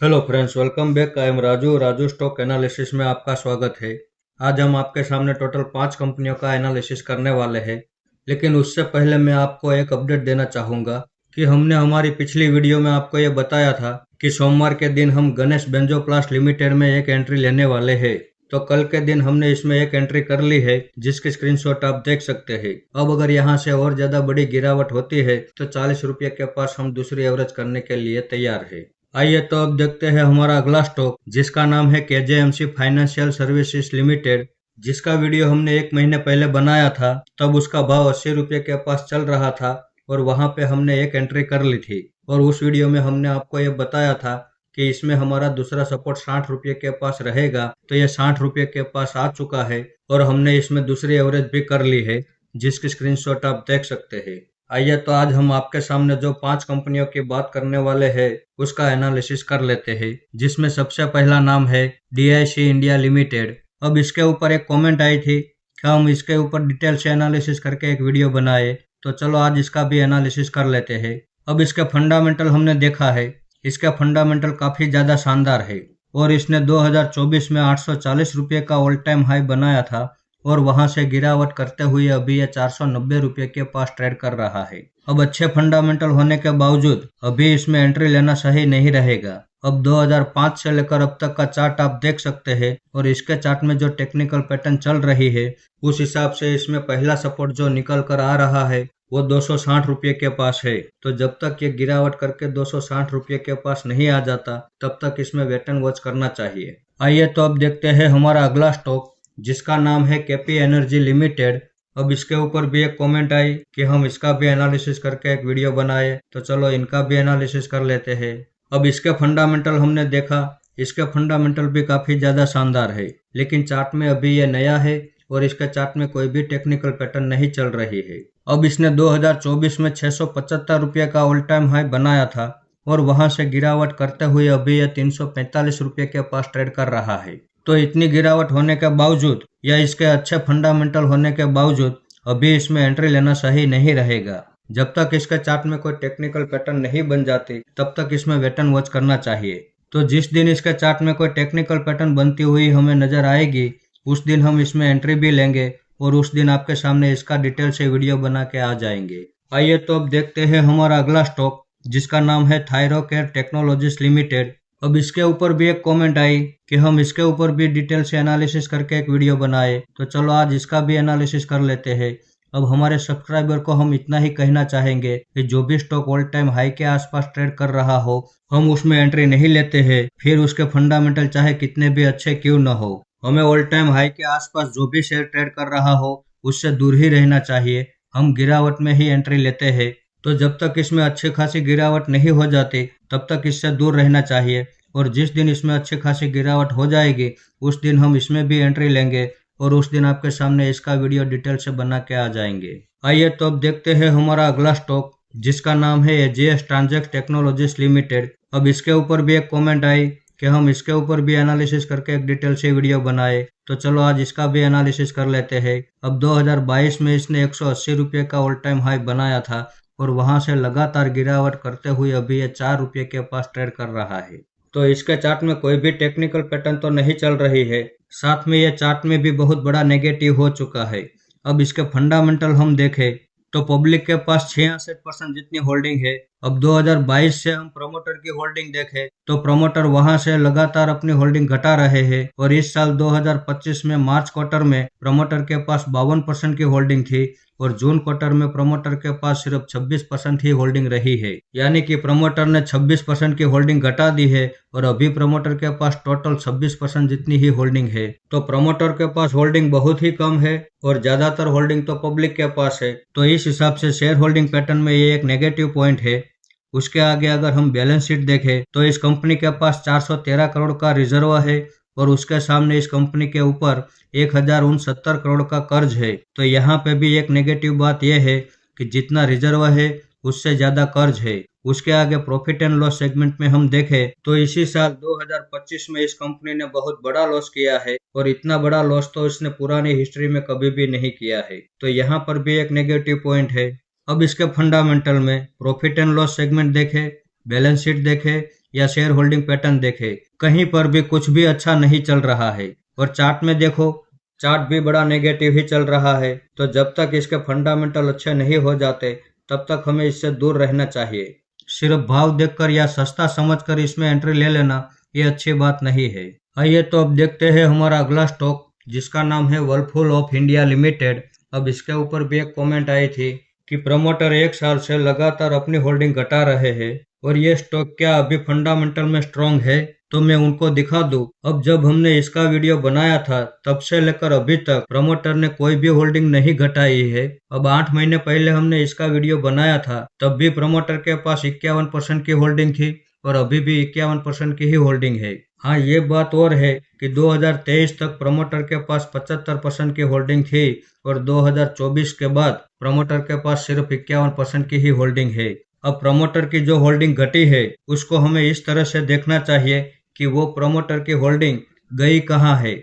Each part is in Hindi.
Hello friends, welcome back. I am Raju stock analysis में आपका स्वागत है। आज हम आपके सामने टोटल 5 कंपनियों का एनालिसिस करने वाले हैं। लेकिन उससे पहले मैं आपको एक अपडेट देना चाहूँगा कि हमने हमारी पिछली वीडियो में आपको ये बताया था कि सोमवार के दिन हम गणेश बेंजोप्लास्ट लिमिटेड में एक एंट्री लेने वाले हैं। तो कल के दिन हमने इसमें एक एंट्री कर ली है, जिसकी स्क्रीनशॉट आप देख सकते हैं। अब अगर यहाँ से और ज्यादा बड़ी गिरावट होती है तो 40 रुपये के पास हम दूसरी एवरेज करने के लिए तैयार है। आइए तो अब देखते हैं हमारा अगला स्टॉक, जिसका नाम है केजेएमसी फाइनेंशियल सर्विसेज लिमिटेड, जिसका वीडियो हमने 1 महीने पहले बनाया था। तब उसका भाव 80 रुपये के पास चल रहा था और वहां पे हमने एक एंट्री कर ली थी। और उस वीडियो में हमने आपको ये बताया था कि इसमें हमारा दूसरा सपोर्ट 60 रुपये के पास रहेगा। तो ये 60 रुपये के पास आ चुका है और हमने इसमें दूसरी एवरेज भी कर ली है, जिसकी स्क्रीनशॉट आप देख सकते हैं। आइए तो आज हम आपके सामने जो 5 कंपनियों की बात करने वाले हैं उसका एनालिसिस कर लेते हैं, जिसमें सबसे पहला नाम है डीआईसी इंडिया लिमिटेड। अब इसके ऊपर एक कमेंट आई थी कि हम इसके ऊपर डिटेल से एनालिसिस करके एक वीडियो बनाए, तो चलो आज इसका भी एनालिसिस कर लेते हैं। अब इसके फंडामेंटल हमने देखा है, इसका फंडामेंटल काफी ज्यादा शानदार है और इसने 2024 में 840 रुपये का ऑल टाइम हाई बनाया था और वहां से गिरावट करते हुए अभी ये 490 रुपये के पास ट्रेड कर रहा है। अब अच्छे फंडामेंटल होने के बावजूद अभी इसमें एंट्री लेना सही नहीं रहेगा। अब 2005 से लेकर अब तक का चार्ट आप देख सकते हैं और इसके चार्ट में जो टेक्निकल पैटर्न चल रही है उस हिसाब से इसमें पहला सपोर्ट जो निकल कर आ रहा है वो 260 रुपये के पास है। तो जब तक ये गिरावट करके 260 रुपये के पास नहीं आ जाता तब तक इसमें वेट एंड वॉच करना चाहिए। आइए तो अब देखते हैं हमारा अगला स्टॉक, जिसका नाम है केपी एनर्जी लिमिटेड। अब इसके ऊपर भी एक कमेंट आई कि हम इसका भी एनालिसिस करके एक वीडियो बनाए, तो चलो इनका भी एनालिसिस कर लेते हैं। अब इसके फंडामेंटल हमने देखा, इसके फंडामेंटल भी काफी ज्यादा शानदार है, लेकिन चार्ट में अभी ये नया है और इसके चार्ट में कोई भी टेक्निकल पैटर्न नहीं चल रही है। अब इसने 2024 में 675 रुपये का ऑल टाइम हाई बनाया था और वहां से गिरावट करते हुए अभी यह 345 रुपये के पास ट्रेड कर रहा है। तो इतनी गिरावट होने के बावजूद या इसके अच्छे फंडामेंटल होने के बावजूद अभी इसमें एंट्री लेना सही नहीं रहेगा। जब तक इसके चार्ट में कोई टेक्निकल पैटर्न नहीं बन जाती तब तक इसमें वेट एंड वॉच करना चाहिए। तो जिस दिन इसके चार्ट में कोई टेक्निकल पैटर्न बनती हुई हमें नजर आएगी उस दिन हम इसमें एंट्री भी लेंगे और उस दिन आपके सामने इसका डिटेल से वीडियो बना के आ जाएंगे। आइए तो अब देखते हैं हमारा अगला स्टॉक, जिसका नाम है थायरोकेयर टेक्नोलॉजीज लिमिटेड। अब इसके ऊपर भी एक कमेंट आई कि हम इसके ऊपर भी डिटेल से एनालिसिस करके एक वीडियो बनाए, तो चलो आज इसका भी एनालिसिस कर लेते हैं। अब हमारे सब्सक्राइबर को हम इतना ही कहना चाहेंगे कि जो भी स्टॉक ऑल टाइम हाई के आसपास ट्रेड कर रहा हो हम उसमें एंट्री नहीं लेते हैं, फिर उसके फंडामेंटल चाहे कितने भी अच्छे क्यों न हो। हमें ऑल टाइम हाई के आसपास जो भी शेयर ट्रेड कर रहा हो उससे दूर ही रहना चाहिए। हम गिरावट में ही एंट्री लेते हैं, तो जब तक इसमें अच्छी खासी गिरावट नहीं हो जाती तब तक इससे दूर रहना चाहिए। और जिस दिन इसमें अच्छी खासी गिरावट हो जाएगी उस दिन हम इसमें भी एंट्री लेंगे और उस दिन आपके सामने इसका वीडियो डिटेल से बना के आ जाएंगे। आइए तो अब देखते हैं हमारा अगला स्टॉक, जिसका नाम है एजीएस ट्रांजैक्ट टेक्नोलॉजीज लिमिटेड। अब इसके ऊपर भी एक कमेंट आई कि हम इसके ऊपर भी एनालिसिस करके एक डिटेल से वीडियो बनाए, तो चलो आज इसका भी एनालिसिस कर लेते हैं। अब 2022 में इसने 180 रुपये का ऑल टाइम हाई बनाया था और वहां से लगातार गिरावट करते हुए अभी ये 4 रुपये के पास ट्रेड कर रहा है। तो इसके चार्ट में कोई भी टेक्निकल पैटर्न तो नहीं चल रही है, साथ में ये चार्ट में भी बहुत बड़ा नेगेटिव हो चुका है। अब इसके फंडामेंटल हम देखें तो पब्लिक के पास 66% जितनी होल्डिंग है। अब 2022 से हम प्रमोटर की होल्डिंग देखें तो प्रमोटर वहां से लगातार अपनी होल्डिंग घटा रहे हैं और इस साल 2025 में मार्च क्वार्टर में प्रमोटर के पास 52% की होल्डिंग थी और जून क्वार्टर में प्रमोटर के पास सिर्फ 26% ही होल्डिंग रही है। यानी कि प्रमोटर ने 26% की होल्डिंग घटा दी है और अभी प्रमोटर के पास टोटल 26% जितनी ही होल्डिंग है। तो प्रमोटर के पास होल्डिंग बहुत ही कम है और ज्यादातर होल्डिंग तो पब्लिक के पास है। तो इस हिसाब से शेयर होल्डिंग पैटर्न में ये एक नेगेटिव पॉइंट है। उसके आगे अगर हम बैलेंस शीट देखें तो इस कंपनी के पास 413 करोड़ का रिजर्व है और उसके सामने इस कंपनी के ऊपर 1069 करोड़ का कर्ज है। तो यहाँ पे भी एक नेगेटिव बात यह है कि जितना रिजर्व है उससे ज्यादा कर्ज है। उसके आगे प्रॉफिट एंड लॉस सेगमेंट में हम देखें तो इसी साल 2025 में इस कंपनी ने बहुत बड़ा लॉस किया है और इतना बड़ा लॉस तो इसने पुरानी हिस्ट्री में कभी भी नहीं किया है। तो यहाँ पर भी एक नेगेटिव पॉइंट है। अब इसके फंडामेंटल में प्रॉफिट एंड लॉस सेगमेंट देखें, बैलेंस शीट देखें या शेयर होल्डिंग पैटर्न देखें, कहीं पर भी कुछ भी अच्छा नहीं चल रहा है। और चार्ट में देखो, चार्ट भी बड़ा नेगेटिव ही चल रहा है। तो जब तक इसके फंडामेंटल अच्छे नहीं हो जाते तब तक हमें इससे दूर रहना चाहिए। सिर्फ भाव देखकर या सस्ता समझकर इसमें एंट्री ले लेना ये अच्छी बात नहीं है। आइए तो अब देखते हैं हमारा अगला स्टॉक, जिसका नाम है वर्लपूल ऑफ इंडिया लिमिटेड। अब इसके ऊपर भी एक कमेंट आई थी कि प्रमोटर 1 साल से लगातार अपनी होल्डिंग घटा रहे हैं और ये स्टॉक क्या अभी फंडामेंटल में स्ट्रांग है? तो मैं उनको दिखा दूं। अब जब हमने इसका वीडियो बनाया था तब से लेकर अभी तक प्रमोटर ने कोई भी होल्डिंग नहीं घटाई है। अब 8 महीने पहले हमने इसका वीडियो बनाया था तब भी प्रमोटर के पास 51% की होल्डिंग थी और अभी भी 51% की ही होल्डिंग है। हाँ, ये बात और है कि 2023 तक प्रमोटर के पास 75% की होल्डिंग थी और 2024 के बाद प्रमोटर के पास सिर्फ 51% की ही होल्डिंग है। अब प्रमोटर की जो होल्डिंग घटी है उसको हमें इस तरह से देखना चाहिए कि वो प्रमोटर की होल्डिंग गई कहाँ है,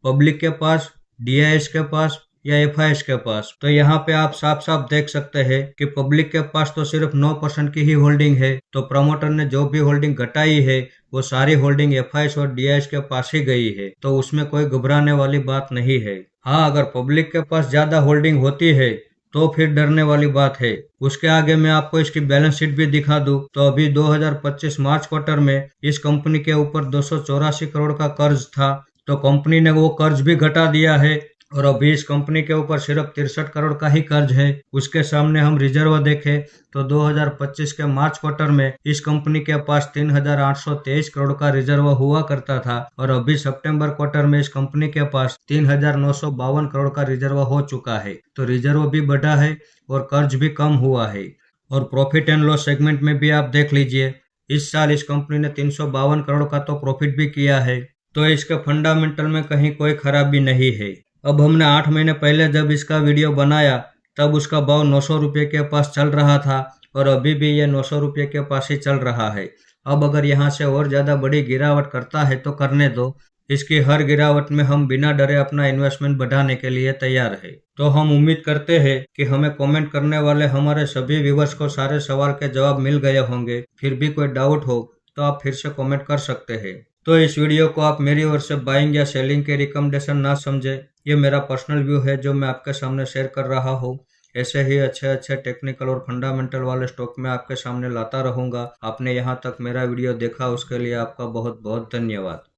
पब्लिक के पास, डीआईएस के पास या एफआईएस के पास। तो यहाँ पे आप साफ साफ देख सकते हैं कि पब्लिक के पास तो सिर्फ 9% की ही होल्डिंग है। तो प्रमोटर ने जो भी होल्डिंग घटाई है वो सारी होल्डिंग एफआईएस और डीआईएस के पास ही गई है, तो उसमें कोई घबराने वाली बात नहीं है। हाँ, अगर पब्लिक के पास ज्यादा होल्डिंग होती है तो फिर डरने वाली बात है। उसके आगे मैं आपको इसकी बैलेंस शीट भी दिखा दूं तो अभी 2025 मार्च क्वार्टर में इस कंपनी के ऊपर 284 करोड़ का कर्ज था, तो कंपनी ने वो कर्ज भी घटा दिया है और अभी इस कंपनी के ऊपर सिर्फ 63 करोड़ का ही कर्ज है। उसके सामने हम रिजर्व देखें तो 2025 के मार्च क्वार्टर में इस कंपनी के पास 3823 करोड़ का रिजर्व हुआ करता था और अभी सितंबर क्वार्टर में इस कंपनी के पास 3952 करोड़ का रिजर्व हो चुका है। तो रिजर्व भी बढ़ा है और कर्ज भी कम हुआ है। और प्रॉफिट एंड लॉस सेगमेंट में भी आप देख लीजिए, इस साल इस कंपनी ने 352 करोड़ का तो प्रॉफिट भी किया है। तो इसके फंडामेंटल में कहीं कोई खराबी नहीं है। अब हमने 8 महीने पहले जब इसका वीडियो बनाया तब उसका भाव 900 रुपये के पास चल रहा था और अभी भी ये 900 रुपये के पास ही चल रहा है। अब अगर यहाँ से और ज़्यादा बड़ी गिरावट करता है तो करने दो। इसकी हर गिरावट में हम बिना डरे अपना इन्वेस्टमेंट बढ़ाने के लिए तैयार है। तो हम उम्मीद करते हैं कि हमें कमेंट करने वाले हमारे सभी व्यूअर्स को सारे सवाल के जवाब मिल गए होंगे। फिर भी कोई डाउट हो तो आप फिर से कमेंट कर सकते हैं। तो इस वीडियो को आप मेरी ओर से बाइंग या सेलिंग के रिकमेंडेशन ना समझे, ये मेरा पर्सनल व्यू है जो मैं आपके सामने शेयर कर रहा हूँ। ऐसे ही अच्छे अच्छे टेक्निकल और फंडामेंटल वाले स्टॉक में आपके सामने लाता रहूंगा। आपने यहाँ तक मेरा वीडियो देखा उसके लिए आपका बहुत बहुत धन्यवाद।